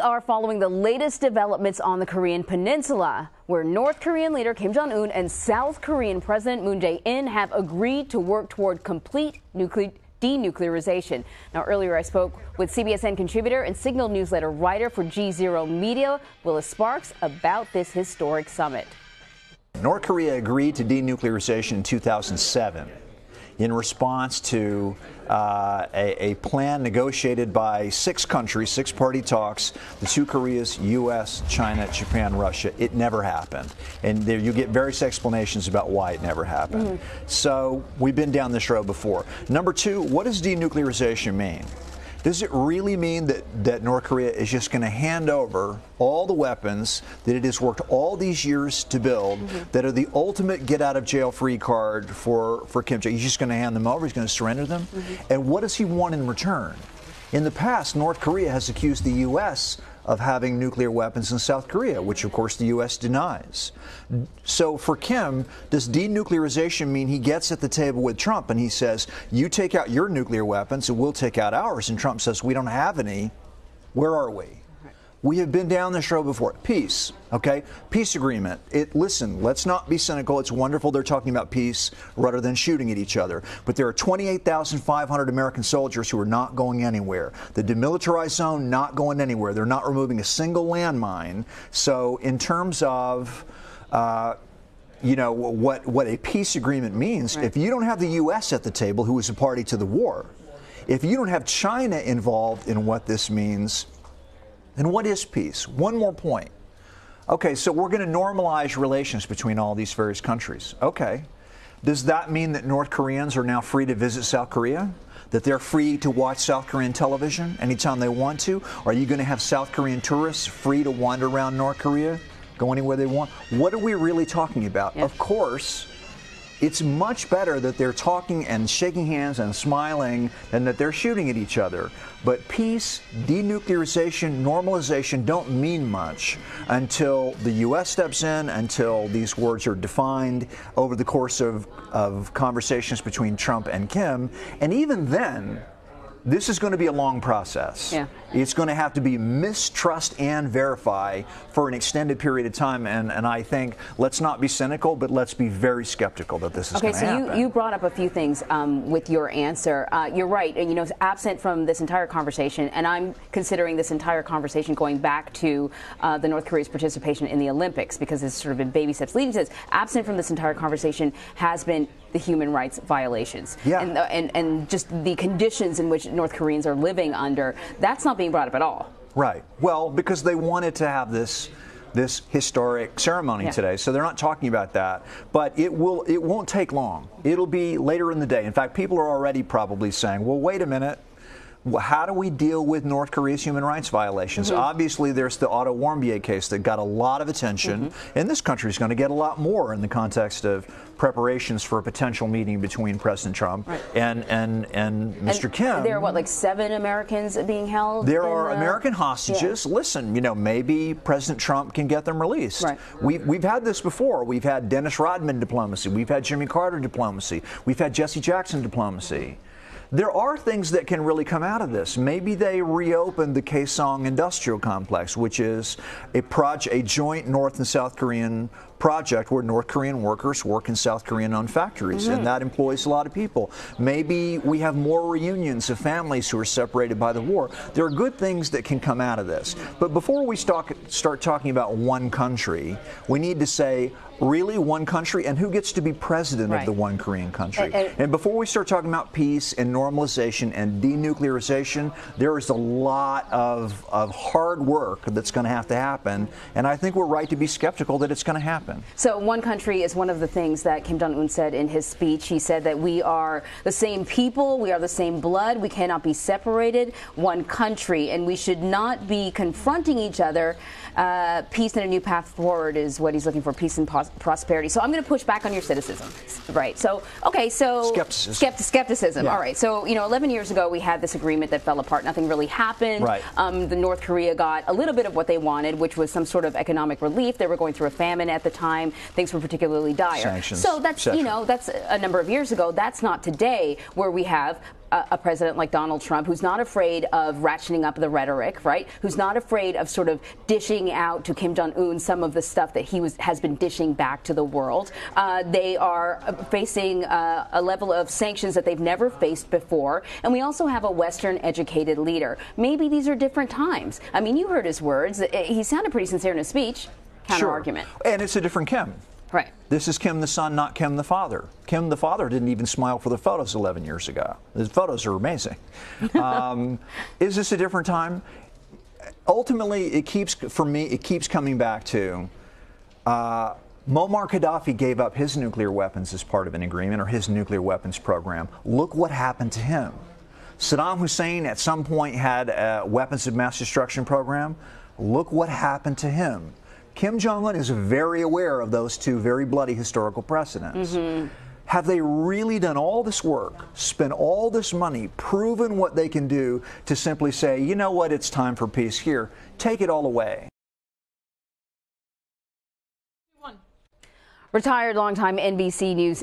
are following the latest developments on the Korean Peninsula, where North Korean leader Kim Jong-un and South Korean President Moon Jae-in have agreed to work toward complete denuclearization. Now, earlier I spoke with CBSN contributor and Signal newsletter writer for G0 Media, Willis Sparks, about this historic summit. North Korea agreed to denuclearization in 2007 in response to a plan negotiated by 6 countries, 6-party talks, the 2 Koreas, U.S., China, Japan, Russia. It never happened. And there you get various explanations about why it never happened. So we've been down this road before. Number 2, what does denuclearization mean? Does it really mean that North Korea is just going to hand over all the weapons that it has worked all these years to build that are the ultimate get-out-of-jail-free card for Kim Jong-un? He's just going to hand them over? He's going to surrender them? And what does he want in return? In the past, North Korea has accused the U.S. of having nuclear weapons in South Korea, which, of course, the U.S. denies. So for Kim, does denuclearization mean he gets at the table with Trump and he says, you take out your nuclear weapons and we'll take out ours? And Trump says, we don't have any. Where are we? We have been down this road before. Peace, okay? Peace agreement. Listen, let's not be cynical. It's wonderful they're talking about peace rather than shooting at each other. But there are 28,500 American soldiers who are not going anywhere. The demilitarized zone not going anywhere. They're not removing a single landmine. So in terms of you know, what a peace agreement means, if you don't have the U.S. at the table, who is a party to the war, if you don't have China involved in what this means, then what is peace? One more point. Okay, so we're going to normalize relations between all these various countries. Okay. Does that mean that North Koreans are now free to visit South Korea? That they're free to watch South Korean television anytime they want to? Are you going to have South Korean tourists free to wander around North Korea, go anywhere they want? What are we really talking about? Of course, it's much better that they're talking and shaking hands and smiling than that they're shooting at each other. But peace, denuclearization, normalization don't mean much until the U.S. steps in, until these words are defined over the course of conversations between Trump and Kim. And even then, this is going to be a long process. It's going to have to be mistrust and verify for an extended period of time. And I think let's not be cynical, but let's be very skeptical that this is going to happen. Okay, so you brought up a few things with your answer. You're right. You know, absent from this entire conversation, and I'm considering this entire conversation going back to the North Korea's participation in the Olympics, because it's sort of been baby steps leading to this. Absent from this entire conversation has been the human rights violations and just the conditions in which North Koreans are living under. That's not being brought up at all. Right. Well, because they wanted to have this historic ceremony today, so they're not talking about that. But it won't take long. It'll be later in the day. In fact, people are already probably saying, well, wait a minute. How do we deal with North Korea's human rights violations? Obviously, there's the Otto Warmbier case that got a lot of attention, and this country is going to get a lot more in the context of preparations for a potential meeting between President Trump and Mr. Kim. There are, what, like 7 Americans being held? There are American hostages. Listen, you know, maybe President Trump can get them released. We've had this before. We've had Dennis Rodman diplomacy. We've had Jimmy Carter diplomacy. We've had Jesse Jackson diplomacy. There are things that can really come out of this. Maybe they reopen the Kaesong Industrial Complex, which is a joint North and South Korean project where North Korean workers work in South Korean-owned factories, and that employs a lot of people. Maybe we have more reunions of families who are separated by the war. There are good things that can come out of this. But before we start talking about one country, we need to say, really, one country? And who gets to be president of the one Korean country? And before we start talking about peace and normalization and denuclearization, there is a lot of hard work that's going to have to happen. And I think we're right to be skeptical that it's going to happen. So one country is one of the things that Kim Jong-un said in his speech. He said that we are the same people, we are the same blood, we cannot be separated, one country, and we should not be confronting each other. Peace and a new path forward is what he's looking for, peace and prosperity. So I'm going to push back on your cynicism, right? So, okay, so skepticism. All right, so, you know, 11 years ago we had this agreement that fell apart. Nothing really happened. The North Korea got a little bit of what they wanted, which was some sort of economic relief. They were going through a famine at the time. Things were particularly dire. Sanctions, so that's, you know, that's a number of years ago. That's not today, where we have a president like Donald Trump, who's not afraid of ratcheting up the rhetoric, right? Who's not afraid of sort of dishing out to Kim Jong-un some of the stuff that he has been dishing back to the world. They are facing a level of sanctions that they've never faced before. And we also have a Western-educated leader. Maybe these are different times. I mean, you heard his words. He sounded pretty sincere in his speech. Counter-argument. Sure. And it's a different Kim. Right. This is Kim the son, not Kim the father. Kim the father didn't even smile for the photos 11 years ago. The photos are amazing. Is this a different time? Ultimately, for me, it keeps coming back to Muammar Gaddafi gave up his nuclear weapons as part of an agreement, or his nuclear weapons program. Look what happened to him. Saddam Hussein at some point had a weapons of mass destruction program. Look what happened to him. Kim Jong-un is very aware of those two very bloody historical precedents. Have they really done all this work, spent all this money, proven what they can do to simply say, you know what, it's time for peace here, take it all away? Retired longtime NBC News